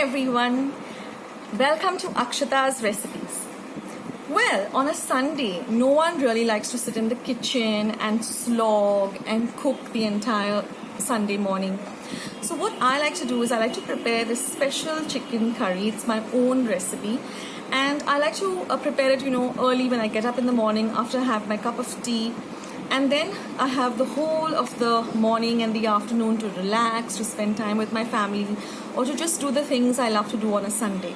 everyone, welcome to Akshata's Recipes. Well, on a Sunday, no one really likes to sit in the kitchen and slog and cook the entire Sunday morning. So what I like to do is I like to prepare this special chicken curry. It's my own recipe and I like to prepare it, early when I get up in the morning after I have my cup of tea. And then I have the whole of the morning and the afternoon to relax, to spend time with my family, or to just do the things I love to do on a Sunday.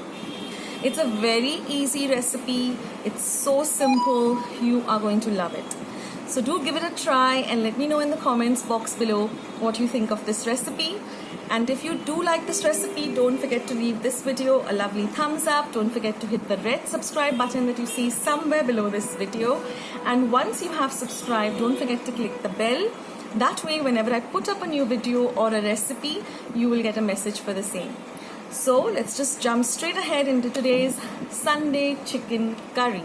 It's a very easy recipe. It's so simple. You are going to love it. So do give it a try and let me know in the comments box below what you think of this recipe. And if you do like this recipe, don't forget to leave this video a lovely thumbs up. Don't forget to hit the red subscribe button that you see somewhere below this video. And once you have subscribed, don't forget to click the bell. That way, whenever I put up a new video or a recipe, you will get a message for the same. So let's just jump straight ahead into today's Sunday chicken curry.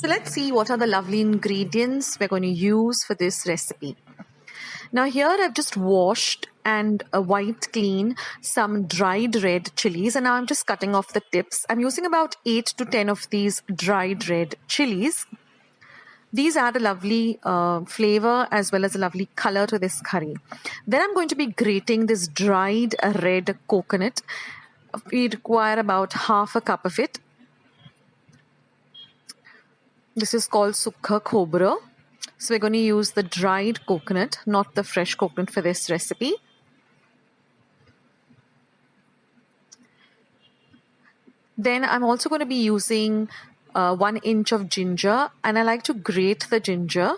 So let's see what are the lovely ingredients we're going to use for this recipe. Now here I've just washed and wiped clean some dried red chilies, and now I'm just cutting off the tips. I'm using about 8 to 10 of these dried red chilies. These add a lovely flavor as well as a lovely color to this curry. Then I'm going to be grating this dried red coconut. We require about half a cup of it. This is called sukha khobra. So we're going to use the dried coconut, not the fresh coconut for this recipe. Then I'm also going to be using 1 inch of ginger, and I like to grate the ginger.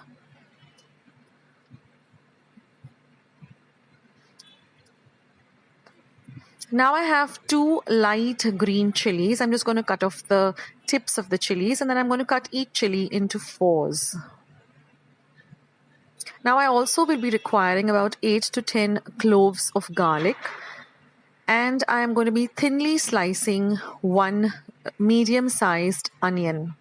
Now I have 2 light green chilies. I'm just going to cut off the tips of the chilies, and then I'm going to cut each chili into 4s. Now I also will be requiring about 8 to 10 cloves of garlic, and I am going to be thinly slicing 1 medium-sized onion.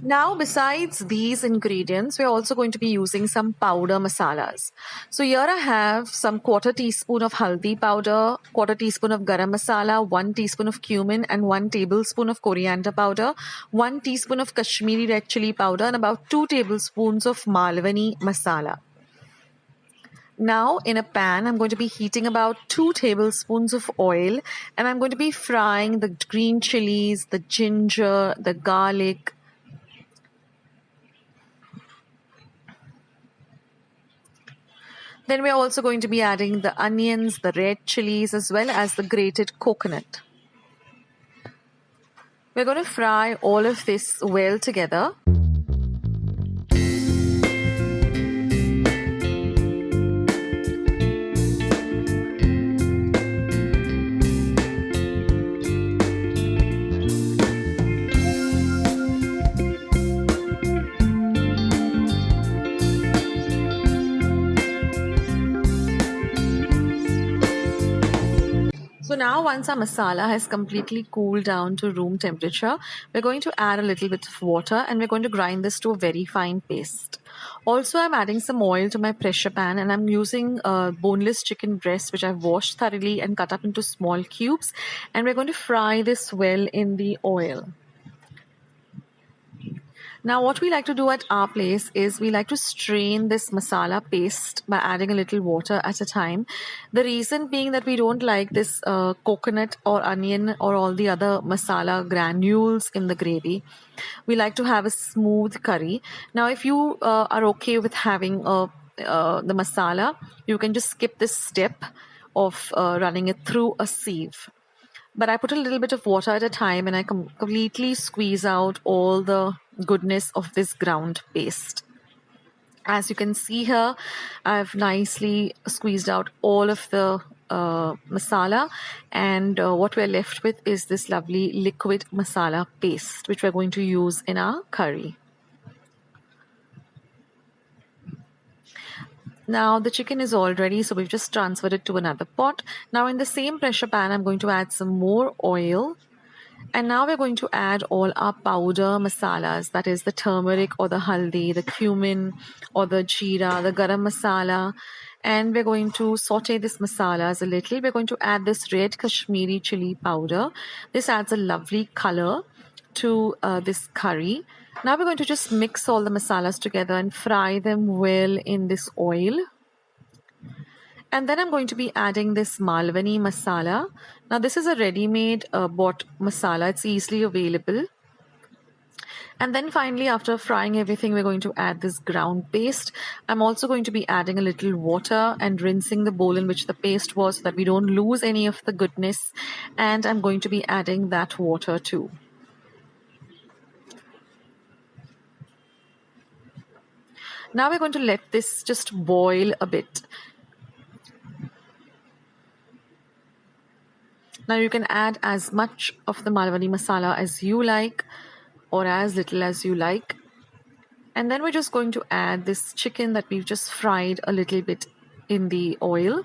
Now, besides these ingredients, we're also going to be using some powder masalas. So here I have some 1/4 teaspoon of haldi powder, 1/4 teaspoon of garam masala, 1 teaspoon of cumin, and 1 tablespoon of coriander powder, 1 teaspoon of Kashmiri red chilli powder, and about 2 tablespoons of malwani masala. Now in a pan, I'm going to be heating about 2 tablespoons of oil, and I'm going to be frying the green chilies, the ginger, the garlic. Then we're also going to be adding the onions, the red chilies, as well as the grated coconut. We're going to fry all of this well together. So now once our masala has completely cooled down to room temperature, we're going to add a little bit of water and we're going to grind this to a very fine paste. Also, I'm adding some oil to my pressure pan, and I'm using boneless chicken breast which I've washed thoroughly and cut up into small cubes, and we're going to fry this well in the oil. Now what we like to do at our place is we like to strain this masala paste by adding a little water at a time. The reason being that we don't like this coconut or onion or all the other masala granules in the gravy. We like to have a smooth curry. Now if you are okay with having the masala, you can just skip this step of running it through a sieve. But I put a little bit of water at a time and I completely squeeze out all the goodness of this ground paste. As you can see here, I've nicely squeezed out all of the masala, and what we're left with is this lovely liquid masala paste, which we're going to use in our curry. Now the chicken is all ready, so we've just transferred it to another pot. Now in the same pressure pan, I'm going to add some more oil. And now we're going to add all our powder masalas, that is the turmeric or the haldi, the cumin or the jeera, the garam masala. And we're going to saute this masalas a little. We're going to add this red Kashmiri chili powder. This adds a lovely color to this curry. Now we're going to just mix all the masalas together and fry them well in this oil. And then I'm going to be adding this malwani masala. Now this is a ready-made bought masala. It's easily available. And then finally, after frying everything, we're going to add this ground paste. I'm also going to be adding a little water and rinsing the bowl in which the paste was so that we don't lose any of the goodness. And I'm going to be adding that water too. Now we're going to let this just boil a bit. Now you can add as much of the malwani masala as you like or as little as you like. And then we're just going to add this chicken that we've just fried a little bit in the oil.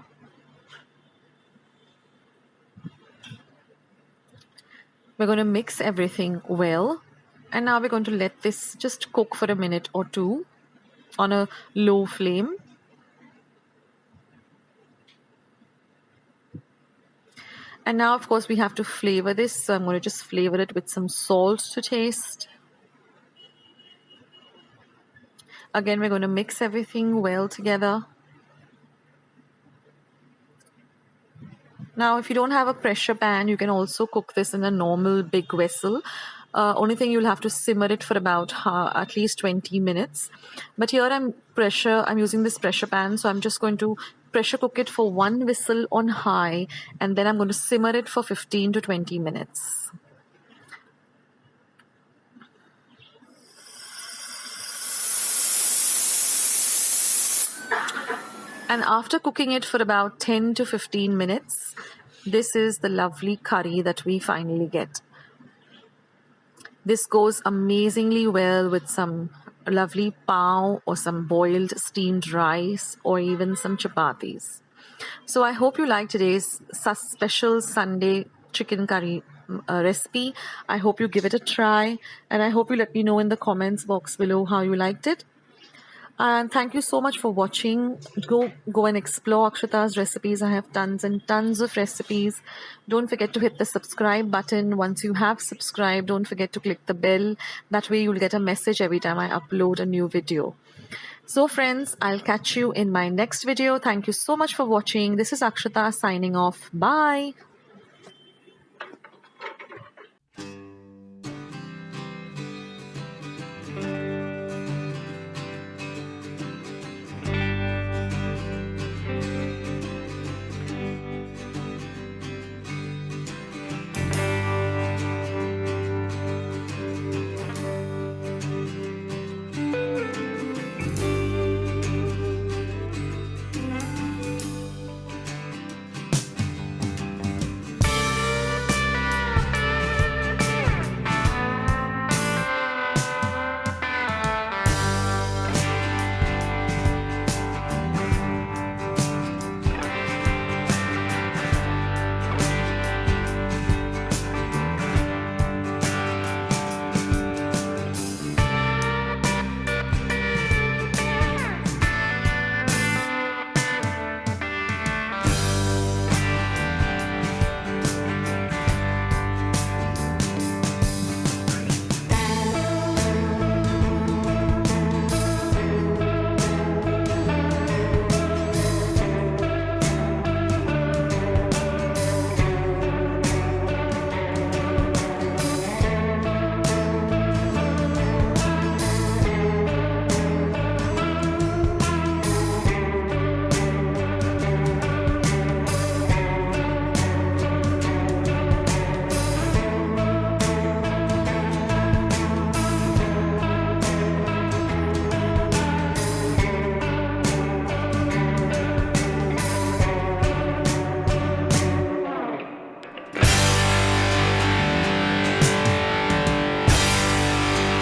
We're going to mix everything well. And now we're going to let this just cook for a minute or two on a low flame. And now, of course, we have to flavor this. So I'm going to just flavor it with some salt to taste. Again, we're going to mix everything well together. Now, if you don't have a pressure pan, you can also cook this in a normal big vessel. Only thing, you'll have to simmer it for about at least 20 minutes. But here I'm using this pressure pan, so I'm just going to pressure cook it for one whistle on high, and then I'm going to simmer it for 15 to 20 minutes. And after cooking it for about 10 to 15 minutes, this is the lovely curry that we finally get. This goes amazingly well with some lovely pav or some boiled steamed rice or even some chapatis. So I hope you like today's special Sunday chicken curry recipe. I hope you give it a try, and I hope you let me know in the comments box below how you liked it. And thank you so much for watching. Go and explore Akshata's recipes. I have tons and tons of recipes. Don't forget to hit the subscribe button. Once you have subscribed, don't forget to click the bell. That way you'll get a message every time I upload a new video. So friends, I'll catch you in my next video. Thank you so much for watching. This is Akshata signing off. Bye.